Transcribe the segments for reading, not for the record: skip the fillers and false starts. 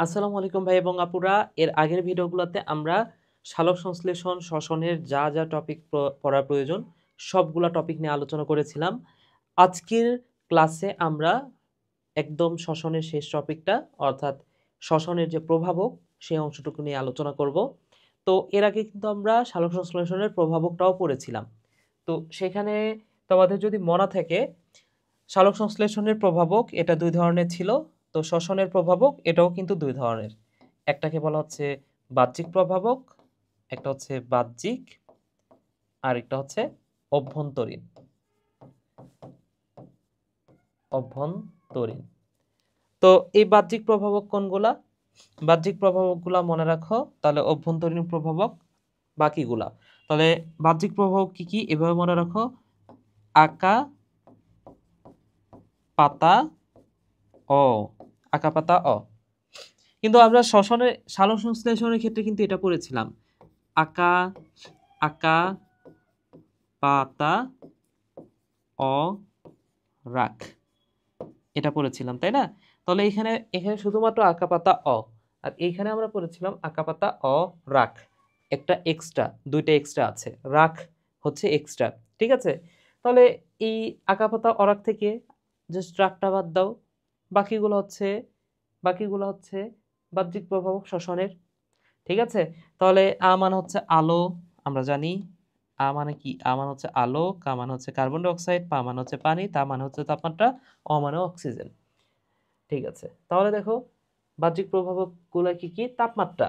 আসসালামু আলাইকুম ভাই এবং আপুরা। এর আগের ভিডিওগুলোতে আমরা সালোক সংশ্লেষণ শ্বসনের যা যা টপিক পড়ার প্রয়োজন সবগুলা টপিক নিয়ে আলোচনা করেছিলাম। আজকের ক্লাসে আমরা একদম শ্বসনের শেষ টপিকটা অর্থাৎ শ্বসনের যে প্রভাবক সেই অংশটুকু নিয়ে আলোচনা করব। তো এর আগে কিন্তু আমরা সালোক সংশ্লেষণের প্রভাবকটাও পড়েছিলাম। তো সেখানে তোমাদের যদি মনে থাকে সালোক সংশ্লেষণের প্রভাবক এটা দুই ধরনের ছিল। তো শ্বসনের প্রভাবক এটাও কিন্তু দুই ধরনের। একটাকে বলা হচ্ছে বাহ্যিক প্রভাবক, একটা হচ্ছে বাহ্যিক আর একটা হচ্ছে অভ্যন্তরীণ। অভ্যন্তরীণ। তো এই বাহ্যিক প্রভাবক কোনগুলা? বাহ্যিক প্রভাবকগুলা মনে রাখো, তাহলে অভ্যন্তরীণ প্রভাবক বাকিগুলা। তাহলে বাহ্যিক প্রভাবক কি কি এভাবে মনে রাখো, আকা পাতা অ, আকা পাতা অ। কিন্তু আমরা শ্বসনের সালোক সংশ্লেষণের ক্ষেত্রে কিন্তু এটা পড়েছিলাম, আকা আকা পাতা অ রাখ, এটা পড়েছিলাম তাই না? তাহলে এখানে এখানে শুধুমাত্র আকা পাতা অ, আর এইখানে আমরা পড়েছিলাম আকা পাতা অ রাখ। একটা এক্সট্রা, দুইটা এক্সট্রা আছে, রাখ হচ্ছে এক্সট্রা। ঠিক আছে, তাহলে এই আকা পাতা অরাক থেকে জাস্ট রাখটা বাদ দাও, বাকিগুলো হচ্ছে বাকিগুলো হচ্ছে বাহ্যিক প্রভাবক শ্বসনের। ঠিক আছে, তাহলে আ মানে হচ্ছে আলো, আমরা জানি আ মানে কি, আ মানে হচ্ছে আলো, কা মানে হচ্ছে কার্বন ডাই অক্সাইড, পা মানে হচ্ছে পানি, তা মানে হচ্ছে তাপমাত্রা, অ মানে অক্সিজেন। ঠিক আছে, তাহলে দেখো বাহ্যিক প্রভাবকগুলো কি কি? তাপমাত্রা।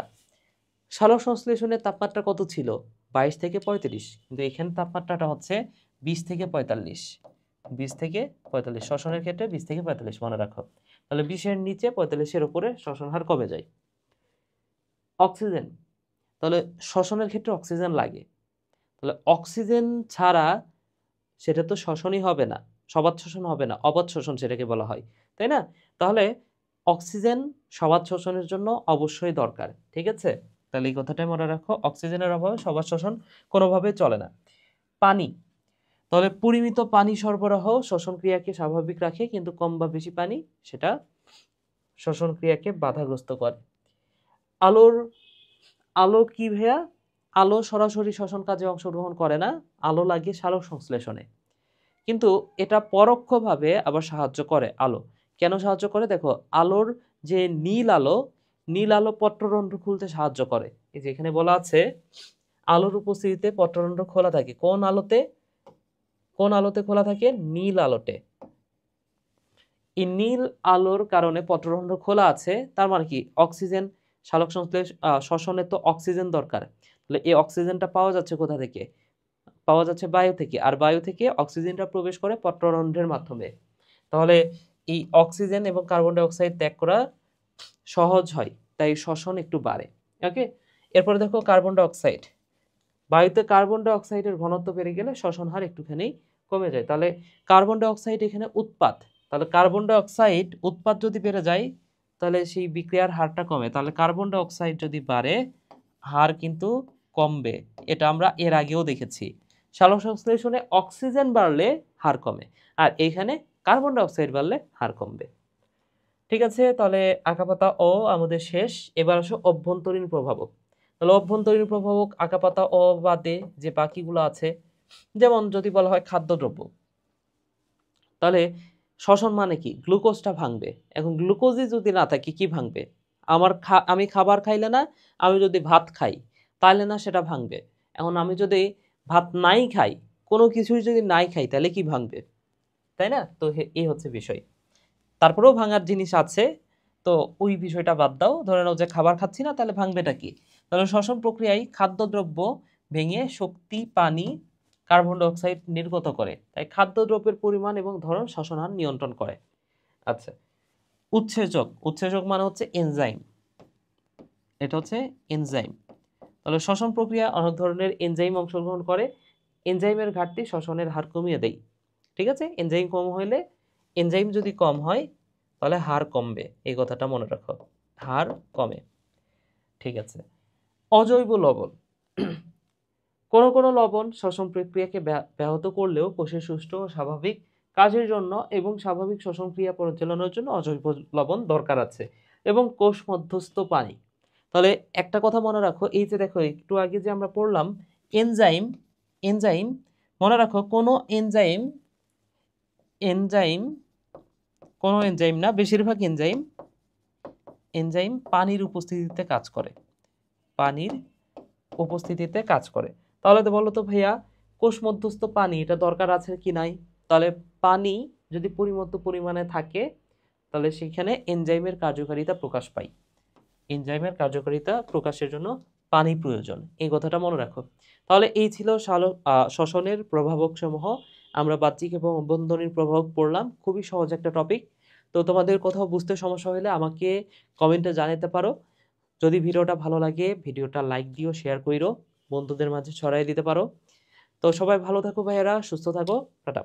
সালোক সংশ্লেষণের তাপমাত্রা কত ছিল? 22 থেকে 35, কিন্তু এখানে তাপমাত্রাটা হচ্ছে 20 থেকে 45। 20 থেকে 45, শ্বসনের ক্ষেত্রে 20 থেকে 45 মনে রাখো। তাহলে 20-এর নিচে 45-এর উপরে শ্বসন হার কমে যায়। অক্সিজেন, তাহলে শ্বসনের ক্ষেত্রে অক্সিজেন লাগে, তাহলে অক্সিজেন ছাড়া সেটা তো শ্বসনই হবে না, সবাত শ্বসন হবে না, অবাত শ্বসন সেটাকে বলা হয়, তাই না? তাহলে অক্সিজেন সবাত শ্বসনের জন্য অবশ্যই দরকার। ঠিক আছে, তাহলে এই কথাটাই মনে রাখো, অক্সিজেনের অভাবে সবাত শ্বসন কোনোভাবে চলে না। পানি, তাহলে পরিমিত পানি সরবরাহ শ্বসন ক্রিয়াকে স্বাভাবিক রাখে, কিন্তু কম বা বেশি পানি সেটা শ্বসন ক্রিয়াকে বাধাগ্রস্ত করে। আলোর আলো কি ভাইয়া? আলো সরাসরি শ্বসন কাজে অংশগ্রহণ করে না, আলো লাগে সালোক সংশ্লেষণে, কিন্তু এটা পরোক্ষভাবে আবার সাহায্য করে। আলো কেন সাহায্য করে দেখো, আলোর যে নীল আলো, নীল আলো পত্ররন্ধ্র খুলতে সাহায্য করে। এই যে এখানে বলা আছে আলোর উপস্থিতিতে পত্ররন্ধ্র খোলা থাকে। কোন আলোতে? কোন আলোতে খোলা থাকে? নীল আলোতে। এই নীল আলোর কারণে পত্ররন্ধ্র খোলা আছে, তার মানে কি অক্সিজেন, সালোক সংশ্লেষ শ্বসনে তো অক্সিজেন দরকার, তাহলে এই অক্সিজেনটা পাওয়া যাচ্ছে কোথা থেকে? পাওয়া যাচ্ছে বায়ু থেকে, আর বায়ু থেকে অক্সিজেনটা প্রবেশ করে পত্ররন্ধ্রের মাধ্যমে। তাহলে এই অক্সিজেন এবং কার্বন ডাই অক্সাইড ত্যাগ করা সহজ হয়, তাই শ্বসন একটু বাড়ে। ওকে, এরপরে দেখো কার্বন ডাই অক্সাইড। বায়ুতে কার্বন ডাই অক্সাইডের ঘনত্ব বেড়ে গেলে শ্বসন হার একটুখানি কমে যায়। তাহলে কার্বন ডাই অক্সাইড এখানে উৎপাদ, তাহলে কার্বন ডাই অক্সাইড উৎপাদ যদি বেড়ে যায় তাহলে সেই বিক্রিয়ার হারটা কমে। তাহলে কার্বন ডাই অক্সাইড যদি বাড়ে হার কিন্তু কমবে, এটা আমরা এর আগেও দেখেছি। সালোক সংশ্লেষণে অক্সিজেন বাড়লে হার কমে, আর এইখানে কার্বন ডাই অক্সাইড বাড়লে হার কমবে। ঠিক আছে, তাহলে আঁকাপাতা ও আমাদের শেষ। এবার আসো অভ্যন্তরীণ প্রভাবক। তাহলে অভ্যন্তরীণ প্রভাবক আঁকাপাতা ও বাদে যে বাকিগুলো আছে, যেমন যদি বলা হয় খাদ্যদ্রব্য, তাহলে শ্বসন মানে কি? গ্লুকোজটা ভাঙবে। এখন গ্লুকোজই যদি না থাকে কি ভাঙবে? আমি খাবার খাইলে না, আমি যদি ভাত খাই তাহলে না সেটা ভাঙবে। এখন আমি যদি ভাত নাই খাই, কোনো কিছুই যদি নাই খাই তাহলে কি ভাঙবে? তাই না? তো এই হচ্ছে বিষয়। তারপরেও ভাঙার জিনিস আছে, তো ওই বিষয়টা বাদ দাও, ধরে নাও যে খাবার খাচ্ছি না, তাহলে ভাঙবেটা কি? তাহলে শ্বসন প্রক্রিয়ায় খাদ্যদ্রব্য ভেঙে শক্তি, পানি, কার্বন ডাই অক্সাইড নির্গত করে, তাই খাদ্যদ্রব্যের পরিমাণ এবং ধরন শ্বসন হার নিয়ন্ত্রণ করে। আচ্ছা, উৎসেচক। উৎসেচক মানে হচ্ছে এনজাইম, এটা হচ্ছে এনজাইম। তাহলে শ্বসন প্রক্রিয়া অনেক ধরনের এনজাইম অংশগ্রহণ করে, এনজাইমের ঘাটতি শ্বসনের হার কমিয়ে দেয়। ঠিক আছে, এনজাইম কম হলে, এনজাইম যদি কম হয় তাহলে হার কমবে, এই কথাটা মনে রাখো, হার কমে। ঠিক আছে, অজৈব লবণ। কোন কোন লবণ শ্বসন প্রক্রিয়াকে ব্যাহত করলেও কোষের সুষ্ঠু ও স্বাভাবিক কাজের জন্য এবং স্বাভাবিক শ্বসন ক্রিয়া পরিচালনার জন্য অজৈব লবণ দরকার আছে। এবং কোষ মধ্যস্থ পানি। তাহলে একটা কথা মনে রাখো, এই যে দেখো একটু আগে যে আমরা পড়লাম এনজাইম, এনজাইম মনে রাখো কোনো এনজাইম, এনজাইম কোনো এনজাইম না, বেশিরভাগ এনজাইম, এনজাইম পানির উপস্থিতিতে কাজ করে, পানির উপস্থিতিতে কাজ করে। তাহলে তো বলো তো ভাইয়া কোষ মধ্যস্থ পানি এটা দরকার আছে কি নাই? তাহলে পানি যদি পরিমিত পরিমাণে থাকে তাহলে সেখানে এনজাইমের কার্যকারিতা প্রকাশ পায়, এনজাইমের কার্যকারিতা প্রকাশের জন্য পানি প্রয়োজন, এই কথাটা মনে রাখো। তাহলে এই ছিল শ্বসনের প্রভাবক সমূহ। আমরা বাহ্যিক এবং অভ্যন্তরীণ প্রভাবক পড়লাম, খুবই সহজ একটা টপিক। তো তোমাদের কোথাও বুঝতে সমস্যা হলে আমাকে কমেন্টে জানাতে পারো। যদি ভিডিওটা ভালো লাগে ভিডিওটা লাইক দিও, শেয়ার কইরো, বন্ধুদের মাঝে ছড়াই দিতে পারো। তো সবাই ভালো থাকো ভাইয়েরা, সুস্থ থাকো, টাটা।